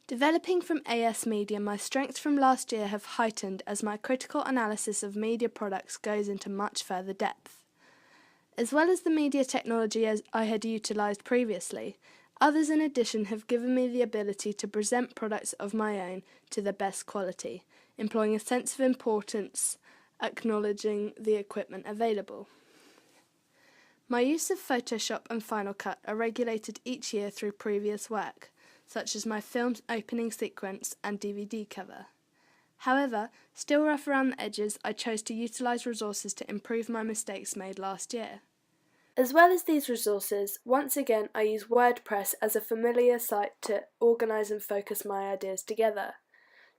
Developing from AS Media, my strengths from last year have heightened as my critical analysis of media products goes into much further depth. As well as the media technology as I had utilised previously, others in addition have given me the ability to present products of my own to the best quality, employing a sense of importance, acknowledging the equipment available. My use of Photoshop and Final Cut are regulated each year through previous work, such as my film's opening sequence and DVD cover. However, still rough around the edges, I chose to utilise resources to improve my mistakes made last year. As well as these resources, once again I use WordPress as a familiar site to organise and focus my ideas together.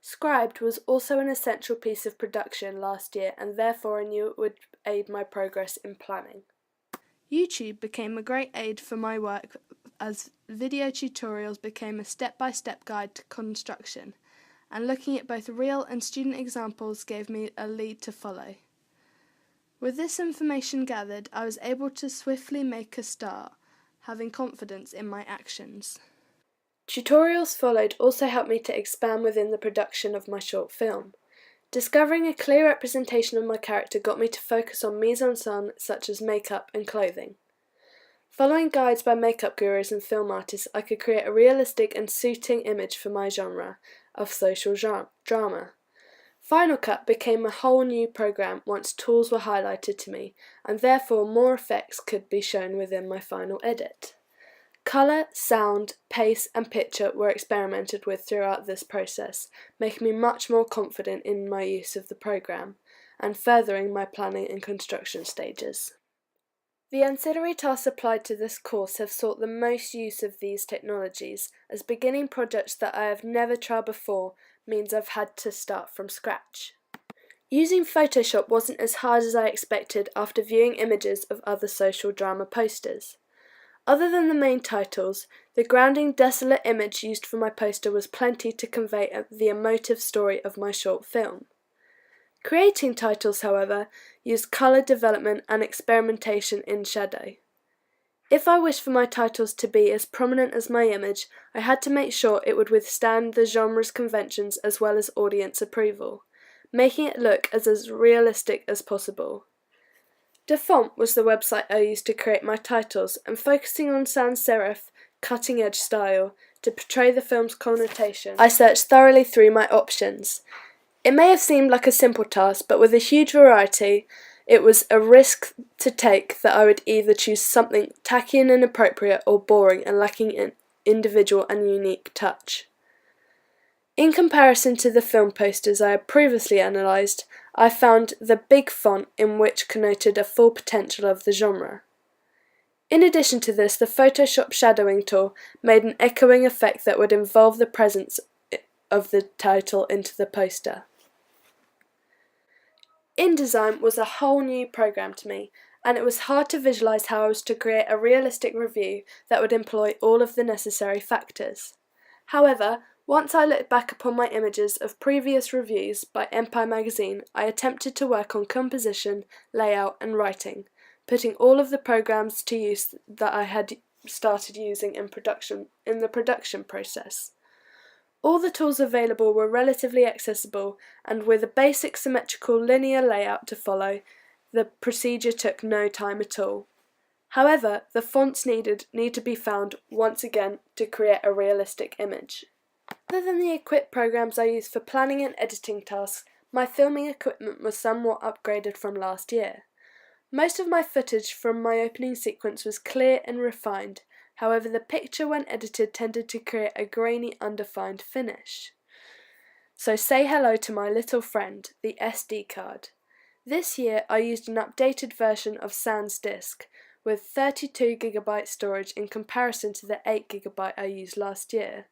Scribd was also an essential piece of production last year, and therefore I knew it would aid my progress in planning. YouTube became a great aid for my work as video tutorials became a step-by-step guide to construction, and looking at both real and student examples gave me a lead to follow. With this information gathered, I was able to swiftly make a start, having confidence in my actions. Tutorials followed also helped me to expand within the production of my short film. Discovering a clear representation of my character got me to focus on mise-en-scène such as makeup and clothing. Following guides by makeup gurus and film artists, I could create a realistic and suiting image for my genre of social drama. Final Cut became a whole new program once tools were highlighted to me, and therefore more effects could be shown within my final edit. Colour, sound, pace and picture were experimented with throughout this process, making me much more confident in my use of the program, and furthering my planning and construction stages. The ancillary tasks applied to this course have sought the most use of these technologies, as beginning projects that I have never tried before means I've had to start from scratch. Using Photoshop wasn't as hard as I expected after viewing images of other social drama posters. Other than the main titles, the grounding, desolate image used for my poster was plenty to convey the emotive story of my short film. Creating titles, however, used colour development and experimentation in shadow. If I wished for my titles to be as prominent as my image, I had to make sure it would withstand the genre's conventions as well as audience approval, making it look as realistic as possible. DaFont was the website I used to create my titles, and focusing on sans serif, cutting-edge style, to portray the film's connotation, I searched thoroughly through my options. It may have seemed like a simple task, but with a huge variety, it was a risk to take that I would either choose something tacky and inappropriate or boring and lacking an individual and unique touch. In comparison to the film posters I had previously analysed, I found the big font in which connoted a full potential of the genre. In addition to this, the Photoshop shadowing tool made an echoing effect that would involve the presence of the title into the poster. InDesign was a whole new program to me, and it was hard to visualise how I was to create a realistic review that would employ all of the necessary factors. However, once I looked back upon my images of previous reviews by Empire magazine, I attempted to work on composition, layout and writing, putting all of the programs to use that I had started using in the production process. All the tools available were relatively accessible, and with a basic symmetrical linear layout to follow, the procedure took no time at all. However, the fonts need to be found once again to create a realistic image. Other than the equipped programs I used for planning and editing tasks, my filming equipment was somewhat upgraded from last year. Most of my footage from my opening sequence was clear and refined. However, the picture when edited tended to create a grainy, undefined finish. So say hello to my little friend, the SD card. This year I used an updated version of SanDisk with 32GB storage in comparison to the 8GB I used last year,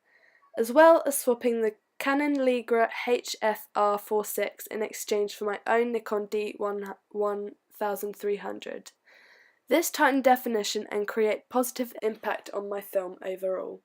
as well as swapping the Canon Legra HF-R46 in exchange for my own Nikon D1300. This tightened definition and create positive impact on my film overall.